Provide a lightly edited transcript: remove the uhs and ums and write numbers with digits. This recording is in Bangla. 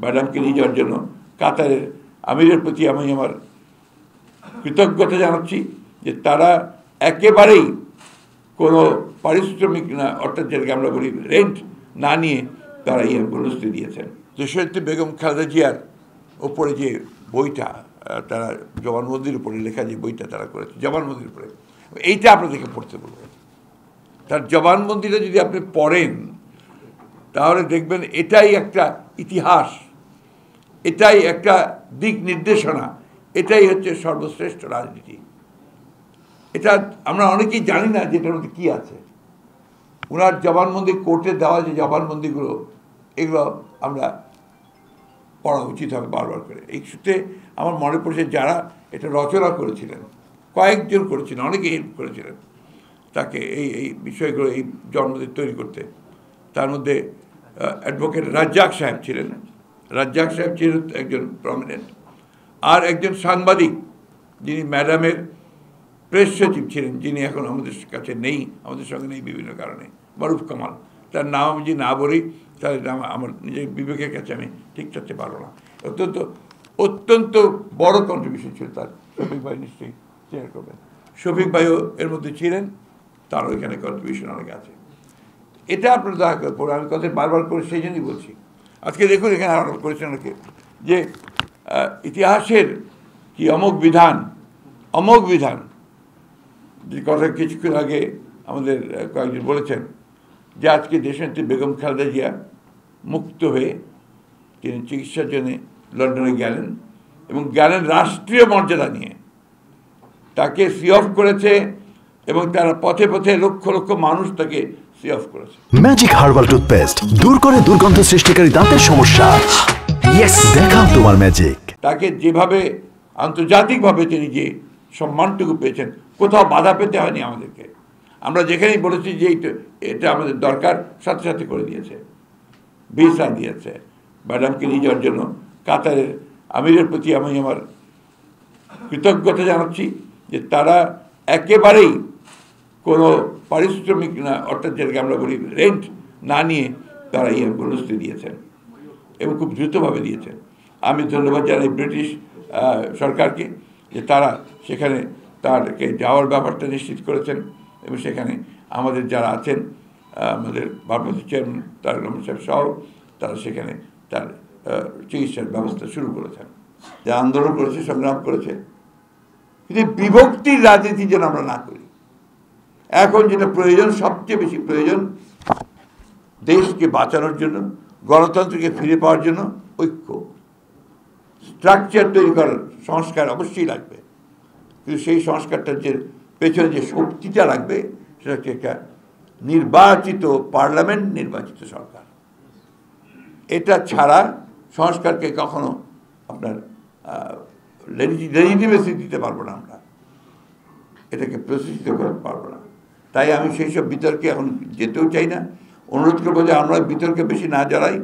ম্যাডামকে নিয়ে যাওয়ার জন্য কাতারের আমিরের প্রতি আমি আমার কৃতজ্ঞতা জানাচ্ছি যে তারা একেবারেই কোনো পারিশ্রমিক না, অর্থাৎ যেটাকে আমরা বলি রেন্ট না নিয়ে তারা এই অ্যাম্বুলেন্সটি দিয়েছেন। দেশনেত্রী বেগম খালেদা জিয়ার ওপরে যে বইটা তারা জবানবন্দির উপরে লেখা যে বইটা তারা করেছে জবানবন্দির উপরে, এইটা আপনাদেরকে পড়তে বলবো। তার জবানবন্দিটা যদি আপনি পড়েন তাহলে দেখবেন এটাই একটা ইতিহাস, এটাই একটা দিক নির্দেশনা, এটাই হচ্ছে সর্বশ্রেষ্ঠ রাজনীতি। এটা আমরা অনেকেই জানি না যে এটার মধ্যে কী আছে। ওনার জবানবন্দি কোর্টে দেওয়া যে জবানবন্দিগুলো, এগুলো আমরা পড়া উচিত হবে বারবার করে। এই সূত্রে আমার মনে পড়ছে যারা এটা রচনা করেছিলেন, কয়েকজন করেছিলেন, অনেকে হেল্প করেছিলেন তাকে এই বিষয়গুলো, এই জন্মদিন তৈরি করতে। তার মধ্যে অ্যাডভোকেট রাজ্জাক সাহেব ছিলেন। রাজ্জাক সাহেব ছিলেন একজন প্রমিনেন্ট। আর একজন সাংবাদিক যিনি ম্যাডামের প্রেস সচিব ছিলেন, যিনি এখন আমাদের কাছে নেই, আমাদের সঙ্গে নেই বিভিন্ন কারণে, মারুফ কামাল। তার নাম আমি যদি না বলি তাহলে আমার নিজের বিবেকের কাছে আমি ঠিক থাকতে পারবো না। অত্যন্ত বড় কন্ট্রিবিউশন ছিল তার। শফিক ভাই নিশ্চয়ই শেয়ার করবেন, শফিক ভাইও এর মধ্যে ছিলেন, তারও এখানে কন্ট্রিবিউশন অনেক আছে। এটা আপনার দয়া করে পড়ে, আমি কথা বারবার করে সেই জন্যই বলছি। আজকে দেখুন এখানে আরোপ করেছেন অনেকে যে ইতিহাসের কি অমোঘ বিধান, যে কথা কিছুক্ষণ আগে আমাদের কয়েকজন বলেছেন যে আজকে দেশনেত্রী বেগম খালেদা জিয়া মুক্ত হয়ে তিনি চিকিৎসার জন্য লন্ডনে গেলেন এবং গেলেন রাষ্ট্রীয় মর্যাদা নিয়ে। তাকে সি অফ করেছে এবং তারা পথে পথে লক্ষ লক্ষ মানুষ তাকে সি অফ করেছে। ম্যাজিক হার্বাল টুথপেস্ট দূর করে দুর্গন্ধ সৃষ্টিকারী দাঁতের সমস্যা। ইয়েস, দেখাও তোমার ম্যাজিক। তাকে যেভাবে আন্তর্জাতিকভাবে তিনি যে সম্মানটুকু পেয়েছেন, কোথাও বাধা পেতে হয়নি আমাদেরকে। আমরা যেখানেই বলেছি যে এটা আমাদের দরকার, সাথে সাথে করে দিয়েছে, ভিসা দিয়েছে। ম্যাডামকে নিয়ে যাওয়ার জন্য কাতারের আমিরের প্রতি আমি আমার কৃতজ্ঞতা জানাচ্ছি যে তারা একেবারেই কোনো পারিশ্রমিক না, অর্থাৎ যেটাকে আমরা বলি রেন্ট না নিয়ে তারা এই অ্যাম্বুলেন্সটি দিয়েছেন এবং খুব দ্রুতভাবে দিয়েছেন। আমি ধন্যবাদ জানাই ব্রিটিশ সরকারকে যে তারা সেখানে তারকে যাওয়ার ব্যাপারটা নিশ্চিত করেছেন এবং সেখানে আমাদের যারা আছেন, আমাদের ভারপ্রাপ্ত চেয়ারম্যান তারেক রহমান সাহেব সহ, তারা সেখানে তার চিকিৎসার ব্যবস্থা শুরু করেছেন। যে আন্দোলন করেছে, সংগ্রাম করেছে, কিন্তু বিভক্তির রাজনীতি যেন আমরা না করি। এখন যেটা প্রয়োজন, সবচেয়ে বেশি প্রয়োজন দেশকে বাঁচানোর জন্য, গণতন্ত্রকে ফিরে পাওয়ার জন্য ঐক্য, স্ট্রাকচার তৈরি করার সংস্কার অবশ্যই লাগবে। কিন্তু সেই সংস্কারটার যে পেছনে যে শক্তিটা লাগবে সেটা হচ্ছে একটা নির্বাচিত পার্লামেন্ট, নির্বাচিত সরকার। এটা ছাড়া সংস্কারকে কখনো আপনার লেজিটিমেসি দিতে পারবো না, আমরা এটাকে প্রতিষ্ঠিত করতে পারবো না। তাই আমি সেই সব বিতর্কে এখন যেতেও চাই না। অনুরোধ করবো যে আমরা বিতর্কে বেশি না জড়াই,